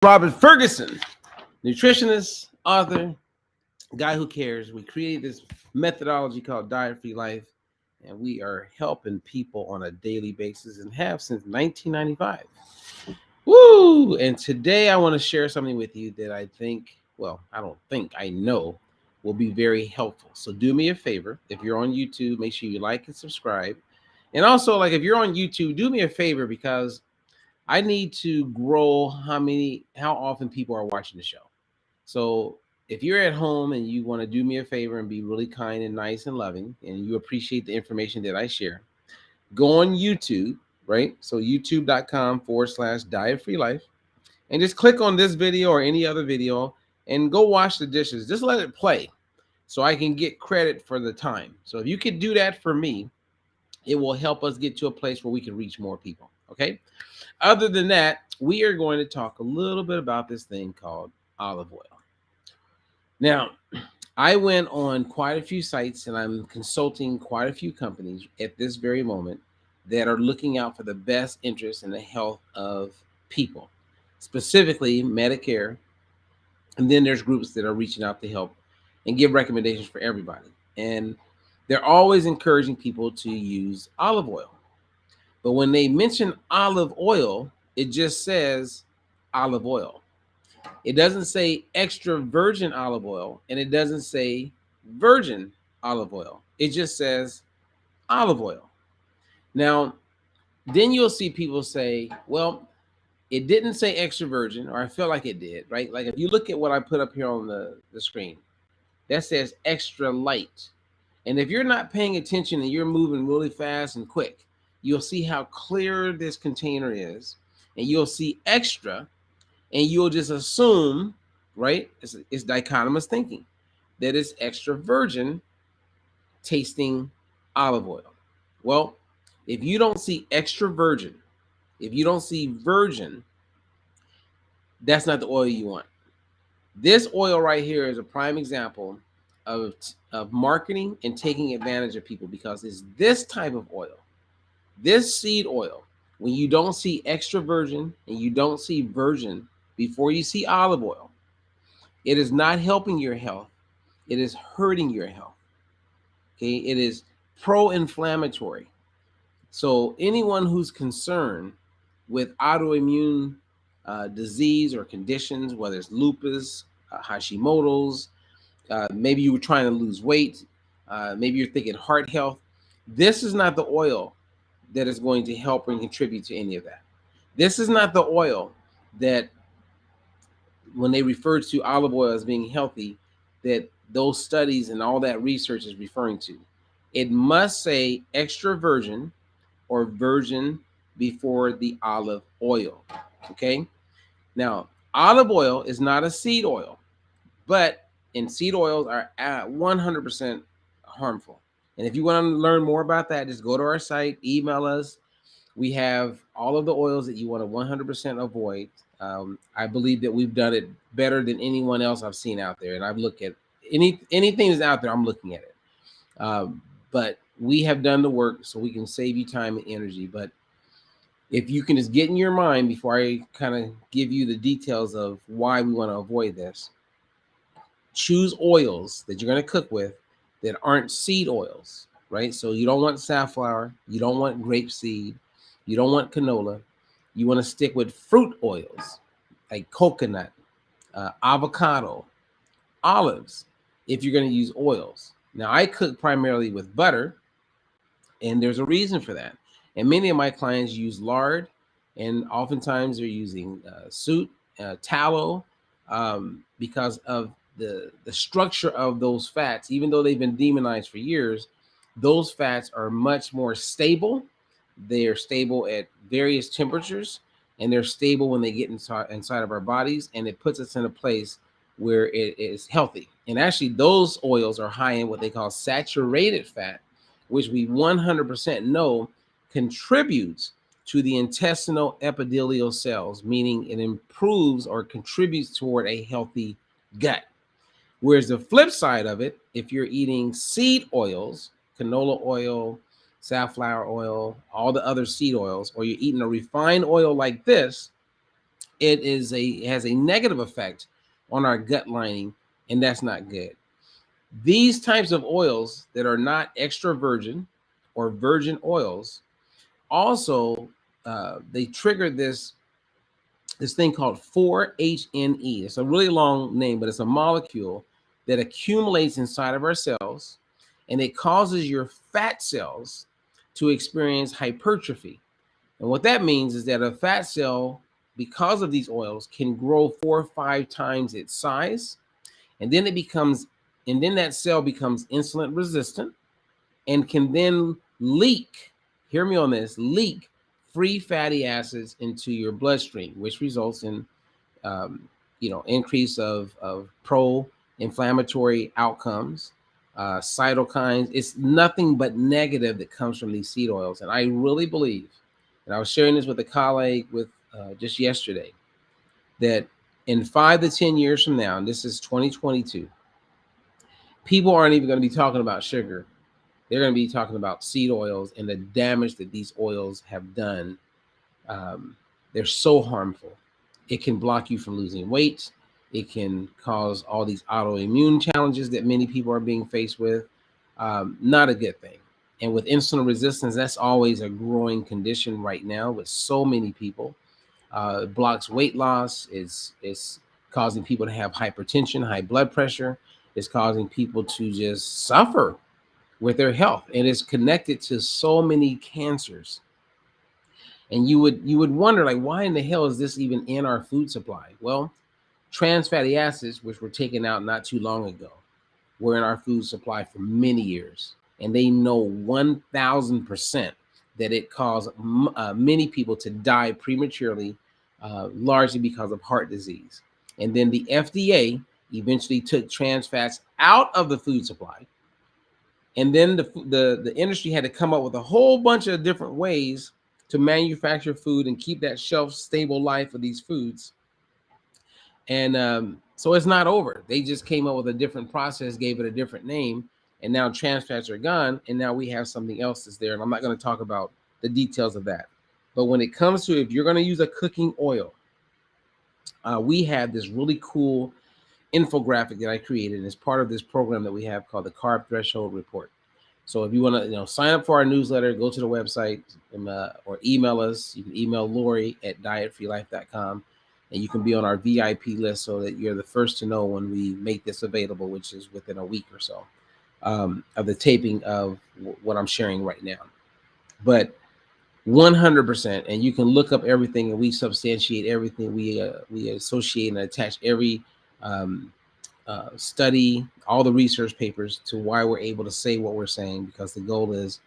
Robert Ferguson, nutritionist, author, guy who cares. We created this methodology called Diet Free Life, and we are helping people on a daily basis and have since 1995. Woo! And today I want to share something with you that I think, well, I don't think, I know will be very helpful. So do me a favor. If you're on YouTube, make sure you like and subscribe. And also, like if you're on YouTube, do me a favor because I need to grow how often people are watching the show. So if you're at home and you want to do me a favor and be really kind and nice and loving, and you appreciate the information that I share, go on YouTube, right? So youtube.com/diet free life, and just click on this video or any other video and go wash the dishes. Just let it play so I can get credit for the time. So if you could do that for me, it will help us get to a place where we can reach more people. Okay. Other than that, we are going to talk a little bit about this thing called olive oil. Now, I went on quite a few sites and I'm consulting quite a few companies at this very moment that are looking out for the best interest in the health of people, specifically Medicare. And then there's groups that are reaching out to help and give recommendations for everybody. And they're always encouraging people to use olive oil. But when they mention olive oil, it just says olive oil. It doesn't say extra virgin olive oil, and it doesn't say virgin olive oil. It just says olive oil. Now, then you'll see people say, well, it didn't say extra virgin, or I feel like it did, right? Like if you look at what I put up here on the screen, that says extra light. And if you're not paying attention and you're moving really fast and quick, you'll see how clear this container is, and you'll see extra, and you'll just assume, right? It's dichotomous thinking that it's extra virgin tasting olive oil. Well, if you don't see extra virgin, if you don't see virgin, that's not the oil you want. This oil right here is a prime example of marketing and taking advantage of people, because it's this type of oil, this seed oil, when you don't see extra virgin and you don't see virgin before you see olive oil, it is not helping your health. It is hurting your health. Okay, it is pro-inflammatory. So anyone who's concerned with autoimmune disease or conditions, whether it's lupus, Hashimoto's, maybe you were trying to lose weight, maybe you're thinking heart health, this is not the oil that is going to help and contribute to any of that. This is not the oil that, when they refer to olive oil as being healthy, that those studies and all that research is referring to. It must say extra virgin or virgin before the olive oil. Okay. Now, olive oil is not a seed oil, but seed oils are at 100% harmful. And if you want to learn more about that, just go to our site, email us. We have all of the oils that you want to 100% avoid. I believe that we've done it better than anyone else I've seen out there. And I've looked at anything that's out there, I'm looking at it. But we have done the work so we can save you time and energy. But if you can just get in your mind before I kind of give you the details of why we want to avoid this, choose oils that you're going to cook with that aren't seed oils, right? So you don't want safflower, you don't want grapeseed, you don't want canola. You want to stick with fruit oils like coconut, avocado, olives, if you're going to use oils. Now, I cook primarily with butter, and there's a reason for that. And many of my clients use lard, and oftentimes they're using soot, tallow, because of the structure of those fats. Even though they've been demonized for years, those fats are much more stable. They are stable at various temperatures, and they're stable when they get inside of our bodies, and it puts us in a place where it is healthy. And actually, those oils are high in what they call saturated fat, which we 100% know contributes to the intestinal epithelial cells, meaning it improves or contributes toward a healthy gut. Whereas the flip side of it, if you're eating seed oils, canola oil, safflower oil, all the other seed oils, or you're eating a refined oil like this, it has a negative effect on our gut lining, and that's not good. These types of oils that are not extra virgin or virgin oils also they trigger this thing called 4-HNE. It's a really long name, but it's a molecule that accumulates inside of our cells, and it causes your fat cells to experience hypertrophy. And what that means is that a fat cell, because of these oils, can grow 4 or 5 times its size, and then that cell becomes insulin resistant and can then leak, hear me on this, leak free fatty acids into your bloodstream, which results in increase of pro-inflammatory outcomes, cytokines. It's nothing but negative that comes from these seed oils. And I really believe, and I was sharing this with a colleague just yesterday, that in 5 to 10 years from now, and this is 2022, people aren't even going to be talking about sugar. They're going to be talking about seed oils and the damage that these oils have done. They're so harmful. It can block you from losing weight. It can cause all these autoimmune challenges that many people are being faced with. Not a good thing. And with insulin resistance, that's always a growing condition right now with so many people. It blocks weight loss. It's causing people to have hypertension, high blood pressure. It's causing people to just suffer with their health, and it's connected to so many cancers. And you would wonder, like, why in the hell is this even in our food supply? Well, trans fatty acids, which were taken out not too long ago, were in our food supply for many years, and they know 1,000% that it caused many people to die prematurely, largely because of heart disease. And then the FDA eventually took trans fats out of the food supply, and then the industry had to come up with a whole bunch of different ways to manufacture food and keep that shelf stable life of these foods. And so it's not over. They just came up with a different process, gave it a different name, and now trans fats are gone, and now we have something else that's there. And I'm not going to talk about the details of that. But when it comes to, if you're going to use a cooking oil, we have this really cool infographic that I created as part of this program that we have called the Carb Threshold Report. So if you want to, sign up for our newsletter, go to the website or email us. You can email Lori at dietfreelife.com, and you can be on our VIP list so that you're the first to know when we make this available, which is within a week or so of the taping of what I'm sharing right now. But 100%, and you can look up everything, and we substantiate everything. We associate and attach every study, all the research papers to why we're able to say what we're saying, because the goal is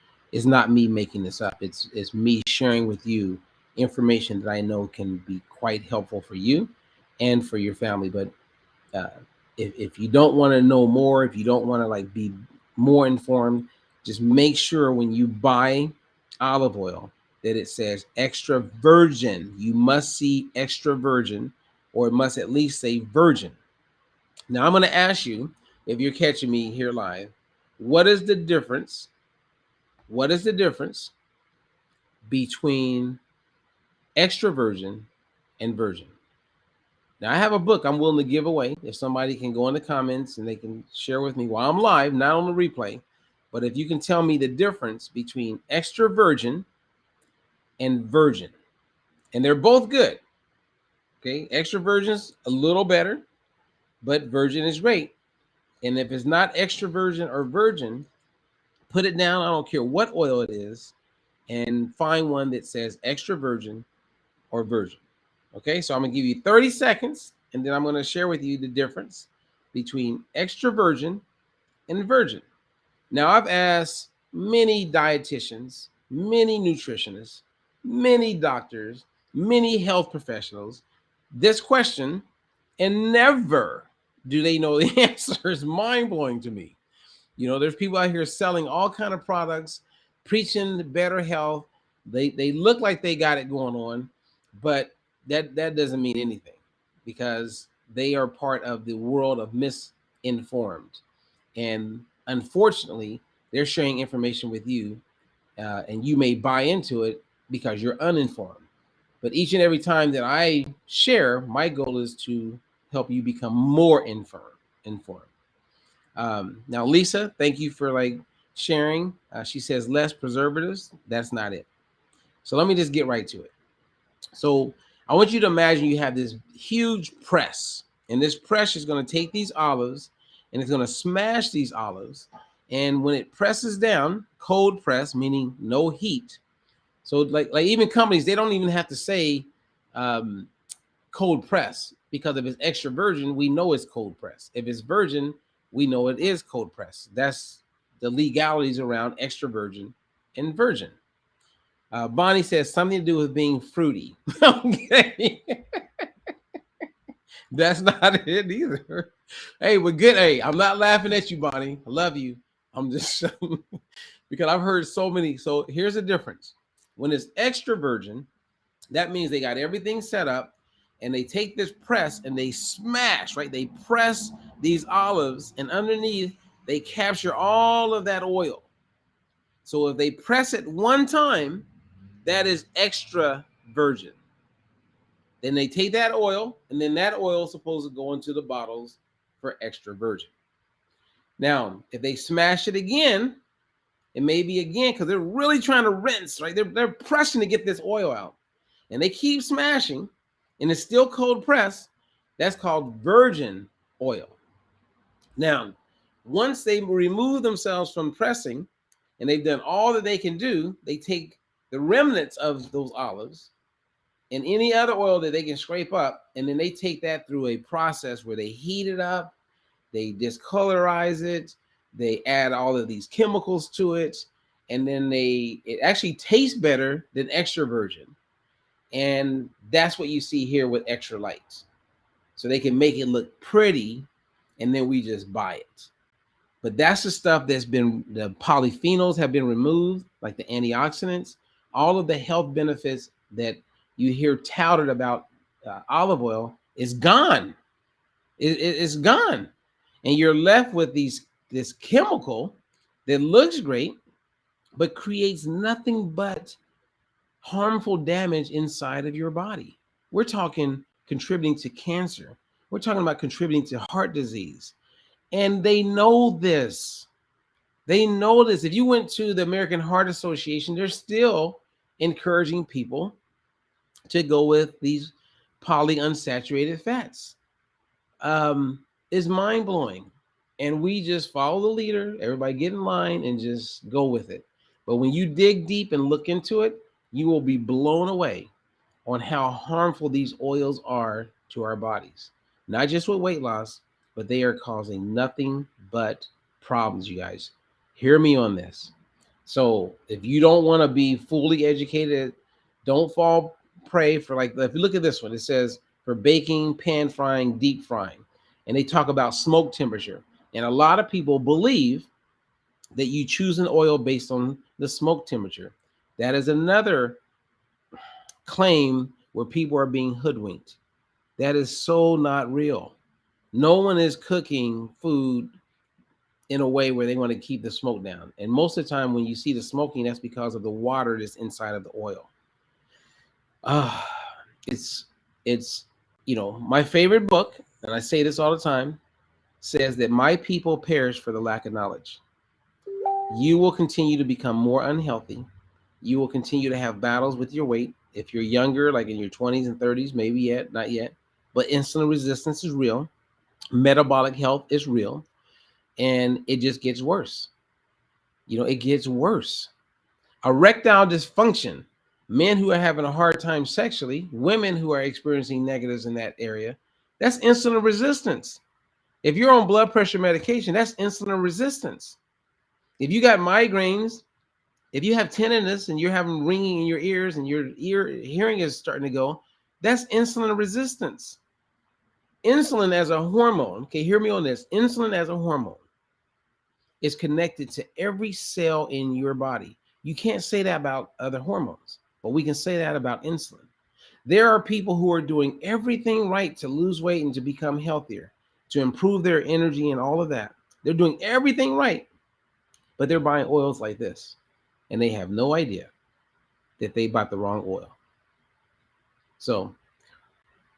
not me making this up. It's me sharing with you information that I know can be quite helpful for you and for your family. But if you don't want to know more, if you don't want to be more informed, just make sure when you buy olive oil that it says extra virgin. You must see extra virgin, or it must at least say virgin. Now I'm going to ask you, if you're catching me here live, what is the difference? What is the difference between extra virgin and virgin? Now I have a book I'm willing to give away. If somebody can go in the comments and they can share with me while I'm live, not on the replay, but if you can tell me the difference between extra virgin and virgin, and they're both good. Okay, extra virgin's a little better, but virgin is great. And if it's not extra virgin or virgin, put it down. I don't care what oil it is, and find one that says extra virgin or virgin. Okay, so I'm gonna give you 30 seconds, and then I'm gonna share with you the difference between extra virgin and virgin. Now, I've asked many dietitians, many nutritionists, many doctors, many health professionals this question, and never do they know the answer. Is mind-blowing to me. There's people out here selling all kind of products, preaching better health. They look like they got it going on, but that doesn't mean anything, because they are part of the world of misinformed. And unfortunately, they're sharing information with you, and you may buy into it because you're uninformed. But each and every time that I share, my goal is to help you become more informed. Now, Lisa, thank you for like sharing. She says less preservatives. That's not it. So let me just get right to it. So I want you to imagine you have this huge press, and this press is going to take these olives and it's going to smash these olives. And when it presses down, cold press, meaning no heat. So like even companies, they don't even have to say um, cold press, because if it's extra virgin, we know it's cold press. If it's virgin, we know it is cold press. That's the legalities around extra virgin and virgin. Bonnie says something to do with being fruity. Okay. That's not it either. Hey, we're good. Hey, I'm not laughing at you, Bonnie. I love you. I'm just because I've heard so many. So here's the difference. When it's extra virgin, that means they got everything set up and they take this press and they smash, right? They press these olives and underneath they capture all of that oil. So if they press it one time, that is extra virgin. Then they take that oil, and then that oil is supposed to go into the bottles for extra virgin. Now, if they smash it again, it may be again because they're really trying to rinse, right? They're pressing to get this oil out, and they keep smashing, and it's still cold press. That's called virgin oil. Now, once they remove themselves from pressing, and they've done all that they can do, they take the remnants of those olives and any other oil that they can scrape up, and then they take that through a process where they heat it up, they discolorize it, they add all of these chemicals to it, and then it actually tastes better than extra virgin. And that's what you see here with extra light. So they can make it look pretty, and then we just buy it. But that's the stuff that's been, the polyphenols have been removed, like the antioxidants, all of the health benefits that you hear touted about olive oil is gone. It's gone. And you're left with this chemical that looks great, but creates nothing but harmful damage inside of your body. We're talking contributing to cancer. We're talking about contributing to heart disease. And they know this. They know this. If you went to the American Heart Association, they're still encouraging people to go with these polyunsaturated fats. Is mind blowing. And we just follow the leader, everybody get in line and just go with it. But when you dig deep and look into it, you will be blown away on how harmful these oils are to our bodies. Not just with weight loss, but they are causing nothing but problems, you guys. Hear me on this. So if you don't want to be fully educated, don't fall prey for, like, if you look at this one, it says for baking, pan frying, deep frying. And they talk about smoke temperature. And a lot of people believe that you choose an oil based on the smoke temperature. That is another claim where people are being hoodwinked. That is so not real. No one is cooking food in a way where they want to keep the smoke down. And most of the time when you see the smoking, that's because of the water that's inside of the oil. It's my favorite book, and I say this all the time, says that my people perish for the lack of knowledge. You will continue to become more unhealthy. You will continue to have battles with your weight. If you're younger, like in your 20s and 30s, maybe yet, not yet. But insulin resistance is real. Metabolic health is real. And it just gets worse. It gets worse. Erectile dysfunction, men who are having a hard time sexually, women who are experiencing negatives in that area, that's insulin resistance. If you're on blood pressure medication, that's insulin resistance. If you got migraines, if you have tinnitus and you're having ringing in your ears and your hearing is starting to go, that's insulin resistance. Insulin as a hormone, okay, hear me on this. Insulin as a hormone is connected to every cell in your body. You can't say that about other hormones, but we can say that about insulin. There are people who are doing everything right to lose weight and to become healthier, to improve their energy and all of that. They're doing everything right, but they're buying oils like this, and they have no idea that they bought the wrong oil. So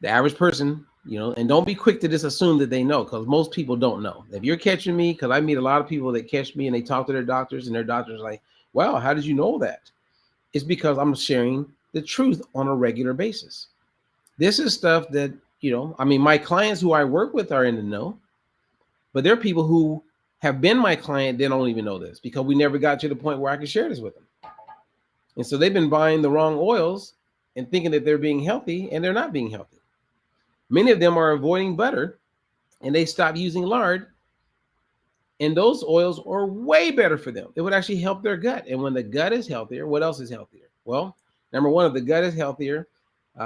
the average person, and don't be quick to just assume that they know, because most people don't know. If you're catching me, because I meet a lot of people that catch me and they talk to their doctors, and their doctors are like, "Wow, how did you know that?" It's because I'm sharing the truth on a regular basis. This is stuff that, my clients who I work with are in the know, but there are people who have been my client, they don't even know this because we never got to the point where I can share this with them. And so they've been buying the wrong oils and thinking that they're being healthy, and they're not being healthy. Many of them are avoiding butter, and they stop using lard, and those oils are way better for them. It would actually help their gut. And when the gut is healthier, what else is healthier? Well, number one, if the gut is healthier,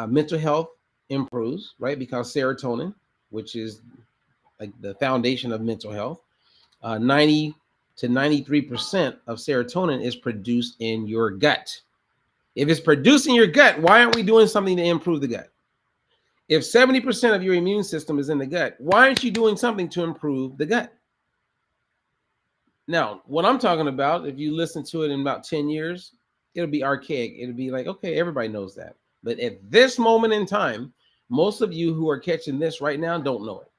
mental health improves, right? Because serotonin, which is like the foundation of mental health, 90 to 93% of serotonin is produced in your gut. If it's produced in your gut, why aren't we doing something to improve the gut? If 70% of your immune system is in the gut, why aren't you doing something to improve the gut? Now, what I'm talking about, if you listen to it in about 10 years, it'll be archaic. It'll be like, okay, everybody knows that. But at this moment in time, most of you who are catching this right now don't know it.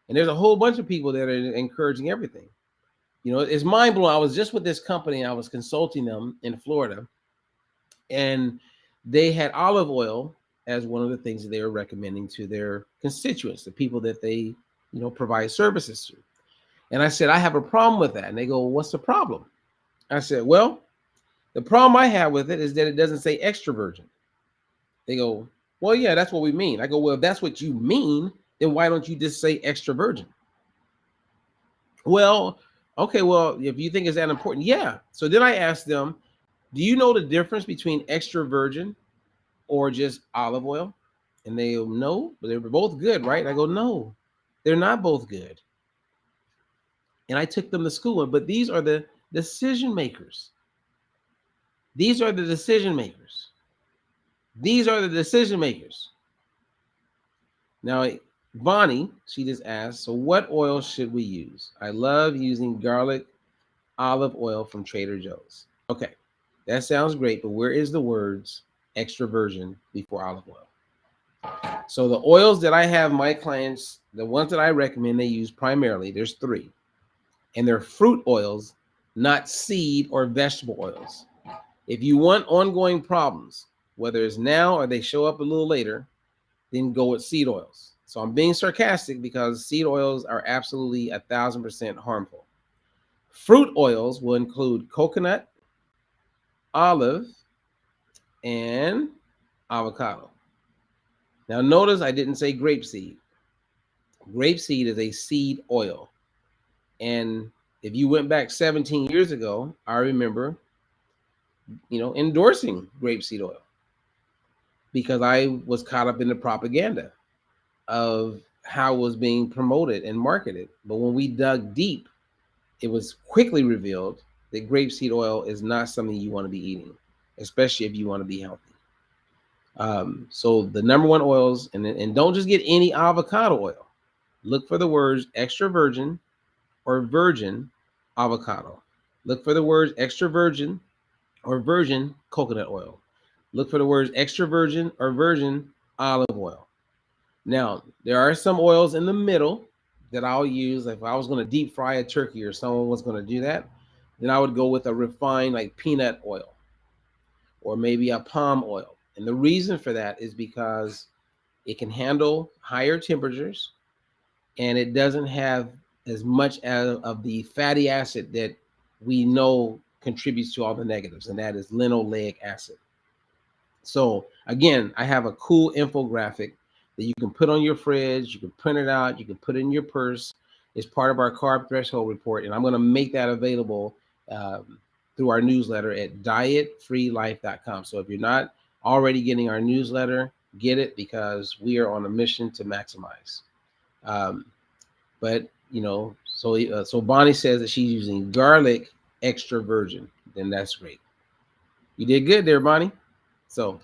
And there's a whole bunch of people that are encouraging everything. It's mind blowing. I was just with this company, I was consulting them in Florida, and they had olive oil as one of the things that they were recommending to their constituents, the people that they, provide services to. And I said, I have a problem with that. And they go, well, what's the problem? I said, well, the problem I have with it is that it doesn't say extra virgin. They go, well, yeah, that's what we mean. I go, well, if that's what you mean, then why don't you just say extra virgin? Well, okay, well, if you think it's that important, yeah. So then I asked them, do you know the difference between extra virgin or just olive oil? And they go, no, but they were both good, right? I go, no, they're not both good. And I took them to school, but these are the decision makers. These are the decision makers. These are the decision makers. Now, Bonnie, she just asked, so what oil should we use? I love using garlic olive oil from Trader Joe's. Okay, that sounds great, but where is the words extra virgin before olive oil? So the oils that I have my clients, the ones that I recommend they use primarily, there's 3. And they're fruit oils, not seed or vegetable oils. If you want ongoing problems, whether it's now or they show up a little later, then go with seed oils. So I'm being sarcastic because seed oils are absolutely 1,000% harmful. Fruit oils will include coconut, olive, and avocado. Now notice I didn't say grapeseed. Grapeseed is a seed oil. And if you went back 17 years ago, I remember, endorsing grapeseed oil because I was caught up in the propaganda of how it was being promoted and marketed. But when we dug deep, it was quickly revealed that grapeseed oil is not something you want to be eating, especially if you want to be healthy. So the number one oils, and don't just get any avocado oil. Look for the words extra virgin or virgin avocado. Look for the words extra virgin or virgin coconut oil. Look for the words extra virgin or virgin olive oil. Now, there are some oils in the middle that I'll use. If I was going to deep fry a turkey or someone was going to do that, then I would go with a refined like peanut oil or maybe a palm oil. And the reason for that is because it can handle higher temperatures and it doesn't have as much of the fatty acid that we know contributes to all the negatives, and that is linoleic acid. So again, I have a cool infographic that you can put on your fridge, you can print it out, you can put it in your purse. It's part of our carb threshold report, and I'm going to make that available through our newsletter at dietfreelife.com. So if you're not already getting our newsletter, get it, because we are on a mission to maximize. But so Bonnie says that she's using garlic extra virgin. Then that's great. You did good there, Bonnie. So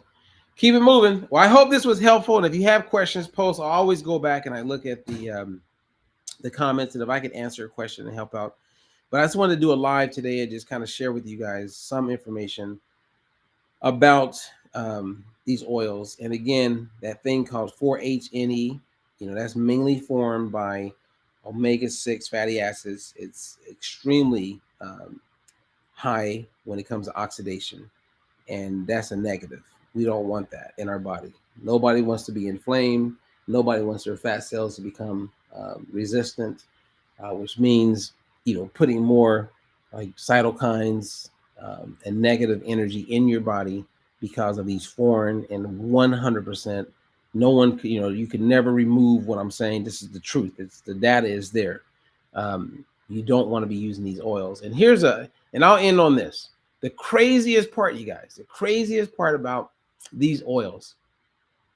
keep it moving. Well, I hope this was helpful. And if you have questions, post. I always go back and I look at the comments, and if I can answer a question and help out. But I just wanted to do a live today and just kind of share with you guys some information about these oils. And again, that thing called 4-HNE, that's mainly formed by omega-6 fatty acids. It's extremely high when it comes to oxidation, and that's a negative. We don't want that in our body. Nobody wants to be inflamed. Nobody wants their fat cells to become resistant, which means putting more like cytokines and negative energy in your body because of these foreign and 100%. No one, you can never remove what I'm saying. This is the truth. It's the data is there. You don't want to be using these oils. And and I'll end on this. The craziest part, you guys, the craziest part about these oils,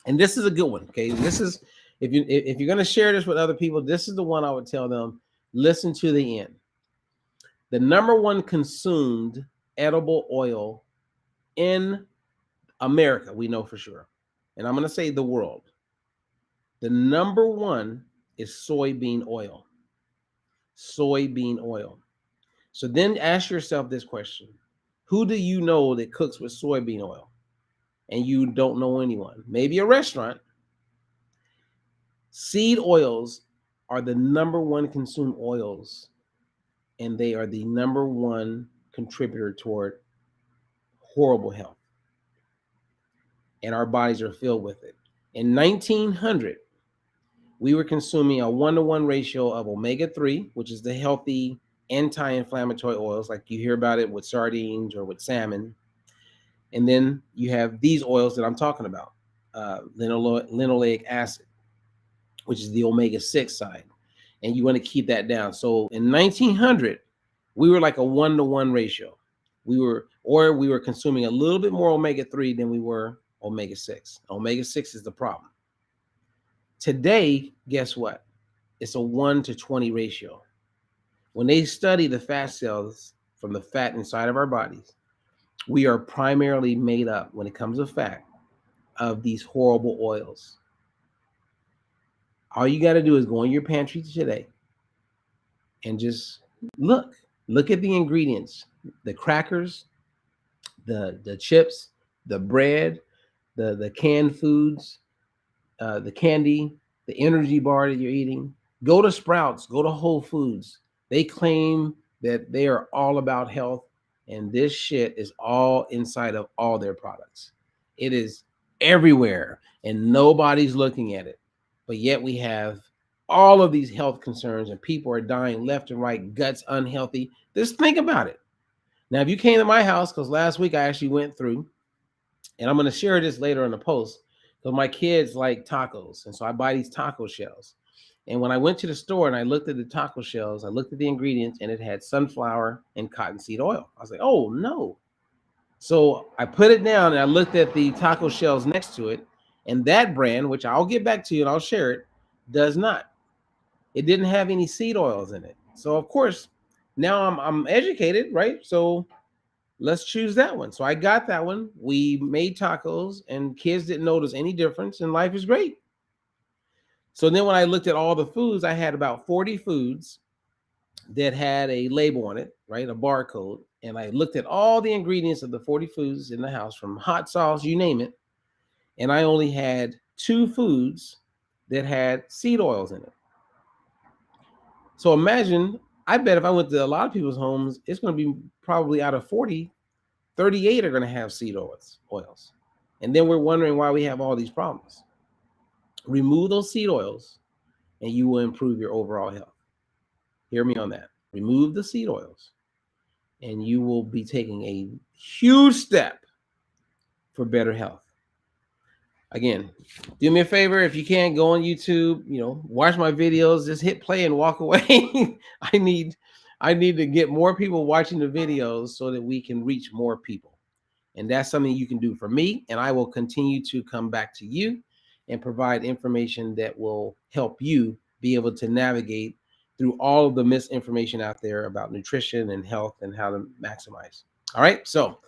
and this is a good one. Okay, this is if you're going to share this with other people, this is the one I would tell them. Listen to the end. The number one consumed edible oil in America, we know for sure, and I'm going to say the world. The number one is soybean oil. Soybean oil. So then ask yourself this question: who do you know that cooks with soybean oil? And you don't know anyone. Maybe a restaurant. Seed oils are the number one consumed oils, and they are the number one contributor toward horrible health. And our bodies are filled with it. In 1900, we were consuming a 1-to-1 ratio of omega-3, which is the healthy anti-inflammatory oils, like you hear about it with sardines or with salmon. And then you have these oils that I'm talking about, linoleic acid, which is the omega-6 side. And you want to keep that down. So in 1900, we were like a 1-to-1 ratio. We were consuming a little bit more omega-3 than we were omega-6. Omega-6 is the problem. Today, guess what? It's a 1-to-20 ratio. When they study the fat cells from the fat inside of our bodies, we are primarily made up, when it comes to fat, of these horrible oils. All you got to do is go in your pantry today and just look at the ingredients, the crackers, the chips, the bread, the canned foods, the candy, the energy bar that you're eating. Go to Sprouts, go to Whole Foods. They claim that they are all about health, and this shit is all inside of all their products. It is everywhere, and nobody's looking at it. But yet we have all of these health concerns, and people are dying left and right, guts unhealthy. Just think about it. Now, if you came to my house, because last week I actually went through, and I'm going to share this later in the post, because my kids like tacos, and so I buy these taco shells. And when I went to the store and I looked at the taco shells, I looked at the ingredients, and it had sunflower and cottonseed oil. I was like, oh no. So I put it down and I looked at the taco shells next to it, and that brand, which I'll get back to you and I'll share it, does not. It didn't have any seed oils in it. So of course, now I'm educated, right? So let's choose that one. So I got that one. We made tacos, and kids didn't notice any difference, and life is great. So then when I looked at all the foods, I had about 40 foods that had a label on it, right? A barcode. And I looked at all the ingredients of the 40 foods in the house, from hot sauce, you name it. And I only had 2 foods that had seed oils in it. So imagine, I bet if I went to a lot of people's homes, it's going to be probably out of 40, 38 are going to have seed oils. And then we're wondering why we have all these problems. Remove those seed oils and you will improve your overall health. Hear me on that. Remove the seed oils and you will be taking a huge step for better health. Again, do me a favor. If you can't, go on YouTube, watch my videos, just hit play and walk away. I need to get more people watching the videos so that we can reach more people. And that's something you can do for me. And I will continue to come back to you and provide information that will help you be able to navigate through all of the misinformation out there about nutrition and health and how to maximize. All right. So